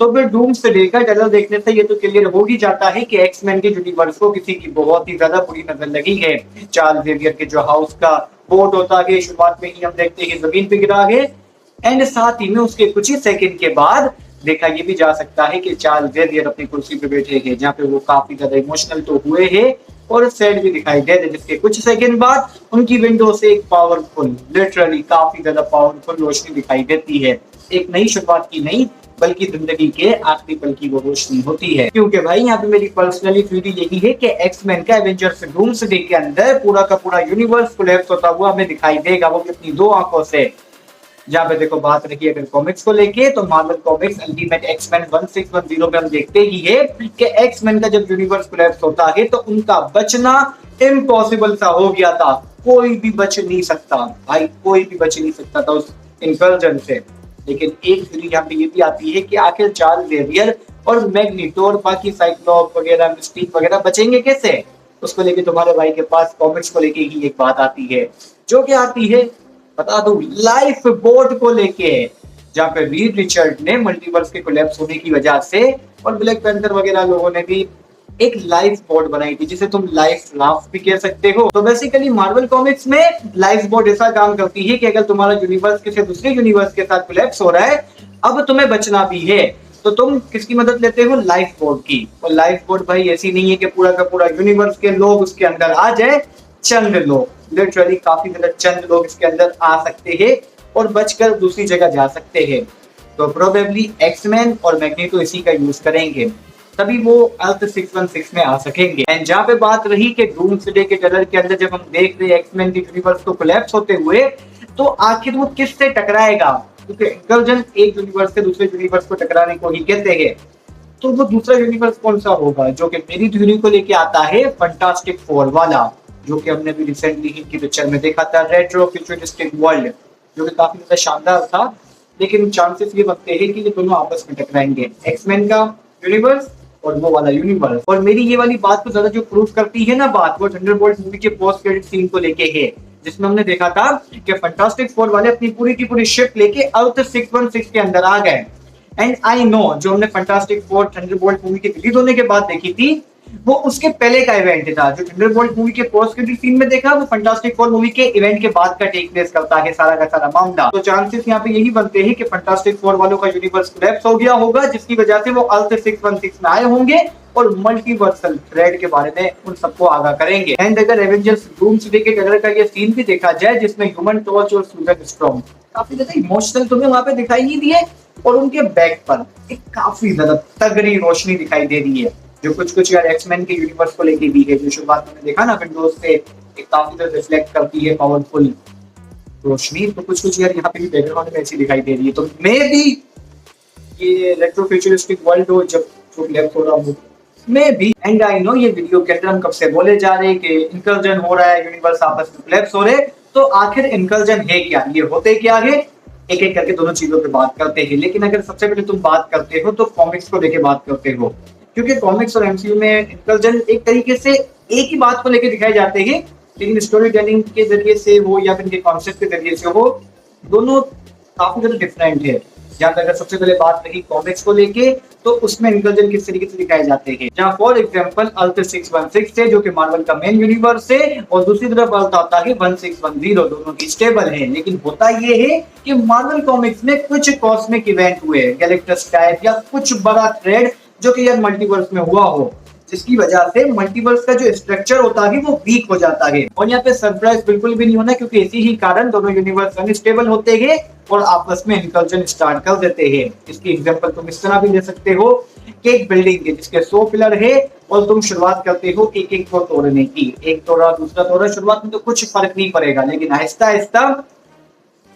तो फिर डूम्सडे का ट्रेलर देखने से ये तो क्लियर हो ही जाता है कि एक्समैन के यूनिवर्स को किसी की बहुत ही ज्यादा बुरी नजर लगी है। चार्ल्स जेवियर के जो हाउस का बोर्ड होता है शुरुआत में ही हम देखते हैं जमीन पे गिरा है। एंड साथ ही में उसके कुछ ही सेकंड के बाद देखा ये भी जा सकता है कि चार्ल्स जेवियर अपनी कुर्सी पे बैठे हैं, जहाँ पे वो काफी ज्यादा इमोशनल तो हुए हैं और सैड भी दिखाई दे रहे, जिसके कुछ सेकंड बाद उनकी विंडो से एक पावरफुल, लिटरली काफी ज्यादा पावरफुल रोशनी दिखाई देती है। एक नई शुरुआत की नहीं बल्कि जिंदगी के आखिरी पल की वो रोशनी होती है। क्योंकि भाई यहाँ पे मेरी पर्सनली थ्योरी यही है कि एक्समैन का एवेंजर्स डूम्सडे के अंदर पूरा का पूरा यूनिवर्स कोलैप्स होता हुआ हमें दिखाई देगा, वो भी अपनी दो आंखों से। जहाँ पे देखो बात रही अगर कॉमिक्स को लेके, तो मार्वल कॉमिक्स अल्टीमेट एक्समैन 1610 में हम देखते ही है कि एक्समैन का जब यूनिवर्स कोलैप्स होता है तो उनका बचना इम्पॉसिबल सा हो गया था। कोई भी बच नहीं सकता भाई, कोई भी बच नहीं सकता था उस इन्फर्जन से। लेकिन एक थ्योरी यहाँ पे ये भी आती है कि आखिर चार्ल्स जेवियर और मैग्नीटो और बाकी साइक्लॉप वगैरह, मिस्टीक वगैरह बचेंगे कैसे? उसको लेके तुम्हारे भाई के पास कॉमिक्स को लेके ही एक बात आती है, जो कि आती है बता दो लाइफ बोट को लेके, जहाँ पे रीड रिचर्ड ने मल्टीवर्स के कोलैप्स होने की वजह से और ब्लैक पैंथर वगैरह लोगों ने भी एक लाइफ बोट बनाई थी, जिसे तुम लाइफ राफ्ट भी कह सकते हो। तो बेसिकली मार्वल कॉमिक्स में लाइफ बोट ऐसा काम करती है कि अगर तुम्हारा यूनिवर्स किसी दूसरे यूनिवर्स के साथ कोलैप्स हो रहा है, अब तुम्हें बचना भी है, तो तुम किसकी मदद लेते हो? लाइफ बोट की। और लाइफ बोट भाई ऐसी नहीं है कि पूरा का पूरा यूनिवर्स के लोग उसके अंदर आ जाए, चंद लोग, लिटरली काफी ज्यादा चंद लोग इसके अंदर आ सकते हैं और बचकर दूसरी जगह जा सकते हैं। तो प्रोबेबली एक्समैन और मैग्नेटो इसी का यूज करेंगे, तभी वो अर्थ 616 में आ सकेंगे। एंड जहाँ पे बात रही कि डूम्सडे के ट्रेलर के अंदर जब हम देख रहे हैं एक्समैन के यूनिवर्स को कोलैप्स होते हुए, तो आखिर वो किससे टकराएगा? क्योंकि इंकर्जन एक यूनिवर्स से दूसरे यूनिवर्स को टकराने को ही कहते हैं। तो वो दूसरा यूनिवर्स कौन सा होगा? जो कि मेरी थ्योरी को लेके आता है फंटास्टिक फोर वाला, जो कि हमने भी रिसेंटली इनकी पिक्चर में देखा था, रेट्रो फ्यूचरिस्टिक वर्ल्ड, जो कि काफी ज्यादा शानदार था। लेकिन चांसेस ये बनते हैं कि ये दोनों आपस में टकराएंगे, एक्समैन का यूनिवर्स और वो वाला यूनिवर्स। और मेरी ये वाली बात को ज्यादा जो प्रूव करती है ना बात, वो थंडरबोल्ट मूवी के पोस्ट क्रेडिट सीन को लेके है, जिसमें हमने देखा था कि फंटास्टिक फोर वाले अपनी पूरी की पूरी शिप लेके अर्थ 616 के अंदर आ गए। एंड आई नो जो हमने फंटास्टिक फोर थंडरबोल्ट मूवी के रिलीज होने के बाद देखी थी, वो उसके पहले का इवेंट था। जो थंडरबोल्ट मूवी के पोस्ट क्रेडिट सीन में देखा, वो फंटास्टिक फोर मूवी के इवेंट के बाद का टेक प्लेस करता है सारा का सारा मामला। तो चांसेस यहाँ पे यही बनते हैं कि फंटास्टिक फोर वालों का यूनिवर्स कोलैप्स हो गया होगा, जिसकी वजह से वो अर्थ 616 में आए होंगे और मल्टीवर्सल थ्रेड के बारे में उन सबको आगाह करेंगे। एंड अगर एवेंजर्स डूम्सडे के ट्रेलर का ये सीन भी देखा जाए, जिसमें ह्यूमन टॉर्च और सूजन स्ट्रॉन्ग काफी ज्यादा इमोशनल तुम्हें वहां पे दिखाई नहीं दिए, और उनके बैक पर एक काफी ज्यादा तगड़ी रोशनी दिखाई दे रही है, जो कुछ कुछ यार एक्समैन के यूनिवर्स को लेके भी है। जो शुरुआत में देखा ना विंडोज से एक काफी ज्यादा रिफ्लेक्ट करती है पावरफुल रोशनी, तो कुछ कुछ यार यहाँ पे भी बैकग्राउंड में ऐसी दिखाई दे रही है। तो मे भी ये रेट्रो फ्यूचरिस्टिक वर्ल्ड हो जब जो लेफ्ट हो रहा हो, may be. And I know ये वीडियो के अंदर हम कब से बोले जा रहे हैं कि इंकर्जन हो रहा है, यूनिवर्स आपस में कोलैप्स हो रहे, तो आखिर इंकर्जन है क्या, ये होते क्या है, एक एक करके दोनों चीजों पे बात करते हैं। लेकिन अगर सबसे पहले तुम बात करते हो तो कॉमिक्स को लेके बात करते हो, क्योंकि कॉमिक्स और एमसीयू में इंकर्जन एक तरीके से एक ही बात को लेके दिखाए जाते हैं, लेकिन स्टोरी टेलिंग के जरिए से हो या फिर कॉन्सेप्ट के जरिए से हो, दोनों काफी ज्यादा डिफरेंट है। जहाँ पे अगर सबसे पहले बात रही कॉमिक्स को लेके, तो उसमें इंकर्जन किस तरीके से दिखाए जाते हैं। जहाँ फॉर एग्जांपल अर्थ 616 है, जो कि मार्वल का मेन यूनिवर्स है, और दूसरी तरफ अर्थ आता है 1610, दोनों की स्टेबल है। लेकिन होता ये है कि मार्वल कॉमिक्स में कुछ कॉस्मिक इवेंट हुए, गैलेक्टस टाइप या कुछ बड़ा थ्रेड जो कि यार मल्टीवर्स में हुआ हो, जिसकी वजह से मल्टीवर्स का जो स्ट्रक्चर होता है वो वीक हो जाता है। और यहाँ पे सरप्राइज बिल्कुल भी नहीं होना, क्योंकि इसी ही कारण दोनों यूनिवर्स अनस्टेबल होते हैं और आपस में इंकर्जन स्टार्ट कर देते हैं। इसकी एग्जांपल तुम इस तरह भी ले सकते हो कि एक बिल्डिंग है जिसके 100 पिलर है, और तुम शुरुआत करते हो एक एक को तोड़ने की, एक तोड़ा दूसरा तोड़ा, शुरुआत में तो कुछ फर्क नहीं पड़ेगा, लेकिन आहिस्ता आहिस्ता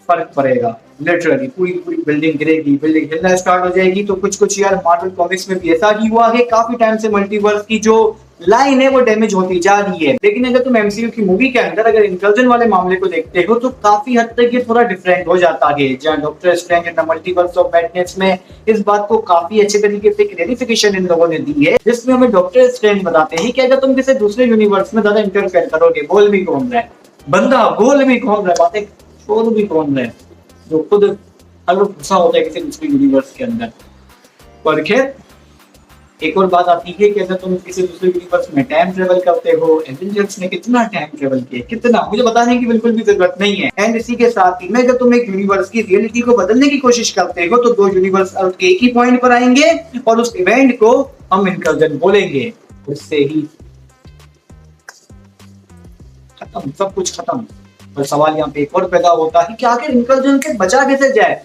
फर्क पड़ेगा। लिटरली पूरी पूरी बिल्डिंग गिरेगी, बिल्डिंग हिलना स्टार्ट हो जाएगी। तो कुछ कुछ यार मार्वल कॉमिक्स में भी ऐसा ही हुआ है, काफी टाइम से मल्टीवर्स की जो लाइन है वो डैमेज होती जा रही है। लेकिन अगर तुम एमसीयू की मूवी के अंदर अगर इंकर्जन वाले मामले को देखते हो, तो काफी हद तक ये थोड़ा डिफरेंट हो जाता है। जहाँ doctor strange and the multiverse of madness में इस बात को काफी अच्छे तरीके से क्लैरिफिकेशन इन लोगों ने दी है, जिसमें हमें डॉक्टर स्ट्रेंज बताते हैं कि अगर तुम किसी दूसरे यूनिवर्स में ज्यादा इंटरफेयर करोगे, बोल भी कौन रहा है बंदा, बोल भी कौन रहा है, बातें छोड़ भी कौन रहा है, जो खुद हर घुसा होता है किसी दूसरे यूनिवर्स के अंदर, पर खैर एक और बात आती है कि अगर तुम किसी दूसरे यूनिवर्स में टाइम ट्रेवल करते हो, एवेंजर्स ने कितना टाइम ट्रेवल किया, कितना, मुझे बताने की बिल्कुल भी जरूरत नहीं है। एंड इसी के साथ ही में अगर तुम एक यूनिवर्स की रियलिटी को बदलने की कोशिश करते हो तो दो यूनिवर्स अर्थ के एक ही पॉइंट पर आएंगे और उस इवेंट को हम इनकर्जन बोलेंगे। उससे ही खत्म, सब कुछ खत्म। पर सवाल यहाँ पे एक और पैदा होता है कि आखिर इनकर्जन से बचा कैसे जाए,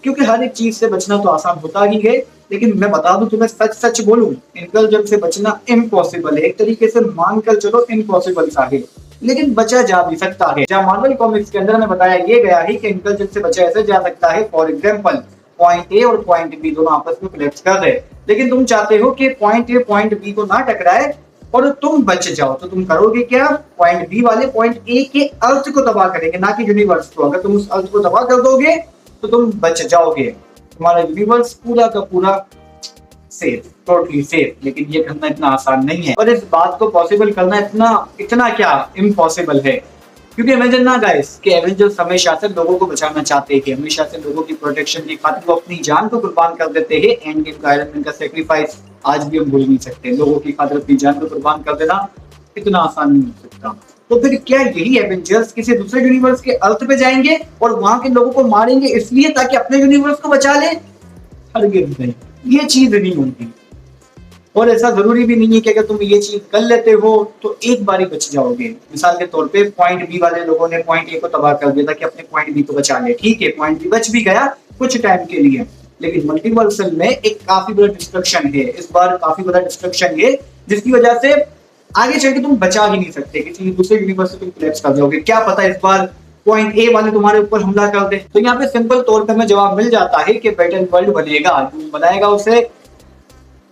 क्योंकि हर एक चीज से बचना तो आसान होता ही है, लेकिन मैं बता दूं तुम्हें, सच सच बोलूं, इनकर्जन से बचना इम्पॉसिबल है। एक तरीके से मानकर चलो इम्पॉसिबल सा है, लेकिन बचा जा भी सकता है। जहां मार्वल कॉमिक्स के अंदर हमें बताया ये गया है कि इनकर्जन से बचा ऐसे जा सकता है, फॉर एग्जाम्पल पॉइंट ए और पॉइंट बी दोनों आपस में कोलैप्स कर रहे, लेकिन तुम चाहते हो कि पॉइंट ए पॉइंट बी को ना टकराए और तुम बच जाओ, तो तुम करोगे क्या? पॉइंट बी वाले पॉइंट ए के अर्थ को तबाह करेंगे, ना कि यूनिवर्स को। अगर तुम उस अर्थ को तबाह कर दोगे तो तुम बच जाओगे, तुम्हारा यूनिवर्स पूरा का पूरा सेफ, टोटली सेफ। लेकिन ये करना इतना आसान नहीं है, और इस बात को पॉसिबल करना इतना क्या इम्पॉसिबल है, क्योंकि इमेजिन ना गाइस कि एवेंजर्स हमेशा से लोगों को बचाना चाहते हैं, हमेशा से लोगों की प्रोटेक्शन की खातिर वो अपनी जान को कुर्बान कर देते हैं। एंड गेम का आयरन मैन का सैक्रिफाइस आज भी हम भूल नहीं सकते। लोगों की खातिर अपनी जान को कुर्बान कर देना इतना आसान नहीं हो सकता। तो फिर क्या यही एवेंजर्स किसी दूसरे यूनिवर्स के अर्थ पे जाएंगे और वहां के लोगों को मारेंगे इसलिए ताकि अपने यूनिवर्स को बचा ले? हरगिज़ नहीं, ये चीज नहीं होती। और ऐसा जरूरी भी नहीं है कि अगर तुम ये चीज कर लेते हो तो एक बार ही बच जाओगे। मिसाल के तौर पे पॉइंट बी वाले लोगों ने पॉइंट ए को तबाह कर दिया था कि अपने पॉइंट बी को बचा ले, ठीक है, पॉइंट बी बच भी गया कुछ टाइम के लिए, लेकिन मल्टीवर्सल में एक काफी बड़ा डिस्ट्रक्शन है, इस बार काफी बड़ा डिस्ट्रक्शन है, जिसकी वजह से आगे चल के तुम बचा ही नहीं सकते, किसी दूसरे यूनिवर्स से तुम कोलैप्स कर जाओगे। क्या पता इस बार पॉइंट ए वाले तुम्हारे ऊपर हमला कर दे। तो यहाँ पे सिंपल तौर पे हमें जवाब मिल जाता है कि बैटल वर्ल्ड बनेगा, बनाएगा उसे,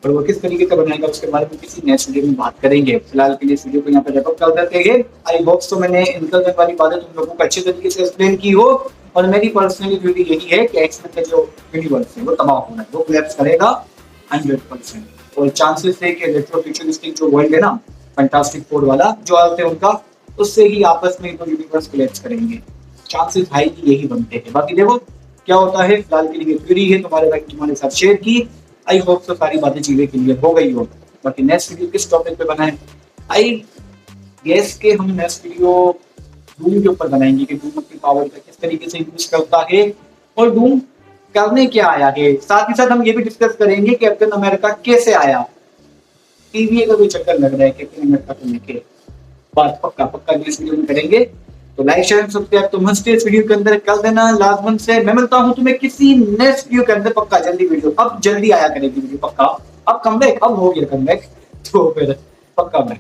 और वो किस तरीके से बनाएगा उसके बारे में किसी नेक्स्ट वीडियो में बात करेंगे। फिलहाल के लिए इस वीडियो को यहाँ पे रैप अप कर देते हैं। आई होप तो मैंने इनकर्जन वाली बातें तुम लोगों को अच्छे तरीके से एक्सप्लेन की हो, और मेरी पर्सनली ड्यूटी यही है कि एक्स-मैन का जो यूनिवर्स है वो तबाह होना है, वो कोलैप्स करेगा 100%। और चांसेस है कि रेट्रो फ्यूचरिस्टिक जो वर्ल्ड है ना, फैंटास्टिक फोर वाला जो अर्थ है उनका, उससे ही आपस में दो यूनिवर्स कोलैप्स करेंगे। चांसेस हाई की यही बनते हैं। बाकी देखो क्या होता है। फिलहाल के लिए थ्योरी है तुम्हारे साथ शेयर की। आई होप तो सारी बातें चीजें क्लियर हो गई हो। बाकी नेक्स्ट वीडियो किस टॉपिक पे बनाएं, आई गेस के हम नेक्स्ट वीडियो डूम के ऊपर बनाएंगे कि डूम अपनी पावर का किस तरीके से यूज करता है और डूम करने क्या आया है। साथ ही साथ हम ये भी डिस्कस करेंगे कि कैप्टन अमेरिका कैसे आया। टीवी का कोई चक्कर लग रहा है कैप्टन अमेरिका को लेके, बात पक्का नेक्स्ट वीडियो में करेंगे। तो लाइक शेयर सब्सक्राइब तो मस्ट इस वीडियो के अंदर कर देना लाजमन से। मैं मिलता हूं तुम्हें किसी नेक्स्ट वीडियो के अंदर पक्का, जल्दी वीडियो, अब जल्दी आया करेगी वीडियो पक्का। अब कमबैक, अब हो गया कमबैक, तो फिर पक्का बैक।